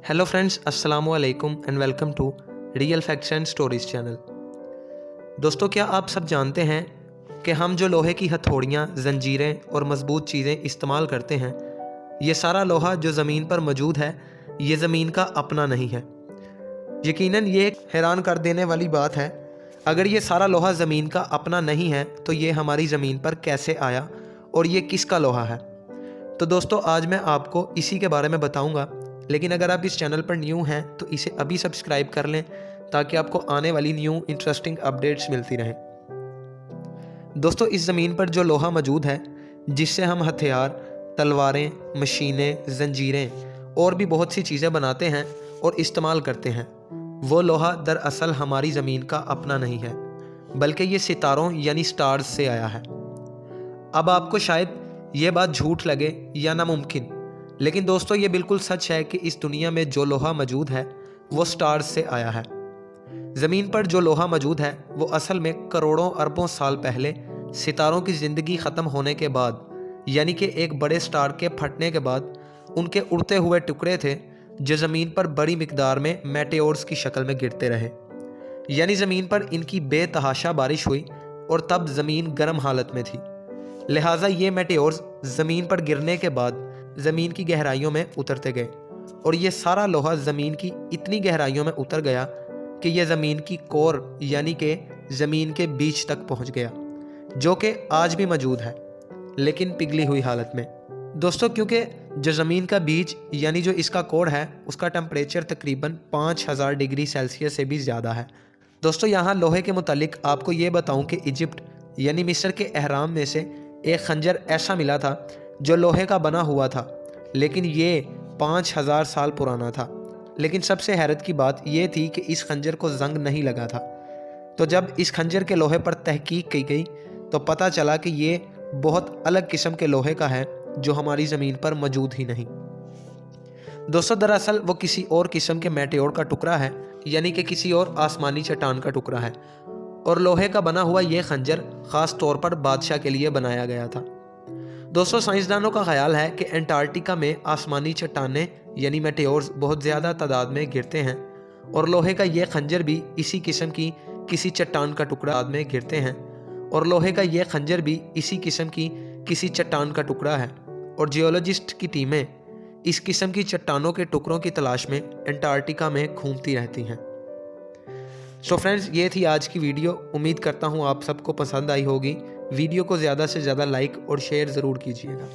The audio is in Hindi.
हेलो फ्रेंड्स, अस्सलाम वालेकुम and welcome to Real Facts and Stories channel. दोस्तों, क्या आप सब जानते हैं कि हम जो लोहे की हथौड़ियाँ, जंजीरें और मज़बूत चीज़ें इस्तेमाल करते हैं, ये सारा लोहा जो ज़मीन पर मौजूद है, ये ज़मीन का अपना नहीं है। यकीनन ये एक हैरान कर देने वाली बात है। अगर ये सारा लोहा ज़मीन का अपना नहीं है तो ये हमारी ज़मीन पर कैसे आया और ये किसका लोहा है? तो दोस्तों, आज मैं आपको इसी के बारे में बताऊंगा। लेकिन अगर आप इस चैनल पर न्यू हैं तो इसे अभी सब्सक्राइब कर लें ताकि आपको आने वाली न्यू इंटरेस्टिंग अपडेट्स मिलती रहें। दोस्तों, इस ज़मीन पर जो लोहा मौजूद है, जिससे हम हथियार, तलवारें, मशीनें, जंजीरें और भी बहुत सी चीज़ें बनाते हैं और इस्तेमाल करते हैं, वो लोहा दरअसल हमारी ज़मीन का अपना नहीं है, बल्कि ये सितारों यानी स्टार्स से आया है। अब आपको शायद ये बात झूठ लगे या नामुमकिन, लेकिन दोस्तों ये बिल्कुल सच है कि इस दुनिया में जो लोहा मौजूद है वो स्टार्स से आया है। ज़मीन पर जो लोहा मौजूद है वो असल में करोड़ों अरबों साल पहले सितारों की ज़िंदगी ख़त्म होने के बाद, यानी कि एक बड़े स्टार के फटने के बाद उनके उड़ते हुए टुकड़े थे जो ज़मीन पर बड़ी मिकदार में मेटेओर्स की शक्ल में गिरते रहे। यानी ज़मीन पर इनकी बेतहाशा बारिश हुई और तब ज़मीन गर्म हालत में थी। लिहाजा ये मेटेओर्स ज़मीन पर गिरने के बाद ज़मीन की गहराइयों में उतरते गए और ये सारा लोहा ज़मीन की इतनी गहराइयों में उतर गया कि यह ज़मीन की कोर यानी कि ज़मीन के बीच तक पहुंच गया, जो कि आज भी मौजूद है लेकिन पिघली हुई हालत में। दोस्तों, क्योंकि जो ज़मीन का बीज यानी जो इसका कोर है उसका टेम्परेचर तकरीबन 5000 डिग्री सेल्सियस से भी ज़्यादा है। दोस्तों, यहाँ लोहे के मुतालिक आपको ये बताऊँ कि इजिप्ट यानी मिस्र के अहराम में से एक खंजर ऐसा मिला था जो लोहे का बना हुआ था, लेकिन ये 5000 साल पुराना था। लेकिन सबसे हैरत की बात यह थी कि इस खंजर को जंग नहीं लगा था। तो जब इस खंजर के लोहे पर तहकीक की गई तो पता चला कि ये बहुत अलग किस्म के लोहे का है जो हमारी ज़मीन पर मौजूद ही नहीं। दोस्तों, दरअसल वो किसी और किस्म के मेटेओर का टुकड़ा है, यानी कि किसी और आसमानी चट्टान का टुकड़ा है, और लोहे का बना हुआ ये खंजर ख़ास तौर पर बादशाह के लिए बनाया गया था। दोस्तों, साइंसदानों का ख्याल है कि अंटार्कटिका में आसमानी चट्टानें यानी मेटेओर्स बहुत ज़्यादा तादाद में गिरते हैं और लोहे का ये खंजर भी इसी किस्म की किसी चट्टान का टुकड़ा में गिरते हैं और लोहे का ये खंजर भी इसी किस्म की किसी चट्टान का टुकड़ा है। और जियोलॉजिस्ट की टीमें इस किस्म की चट्टानों के टुकड़ों की तलाश में अंटार्कटिका में घूमती रहती हैं। सो फ्रेंड्स, ये थी आज की वीडियो। उम्मीद करता हूँ आप सबको पसंद आई होगी। वीडियो को ज़्यादा से ज़्यादा लाइक और शेयर ज़रूर कीजिएगा।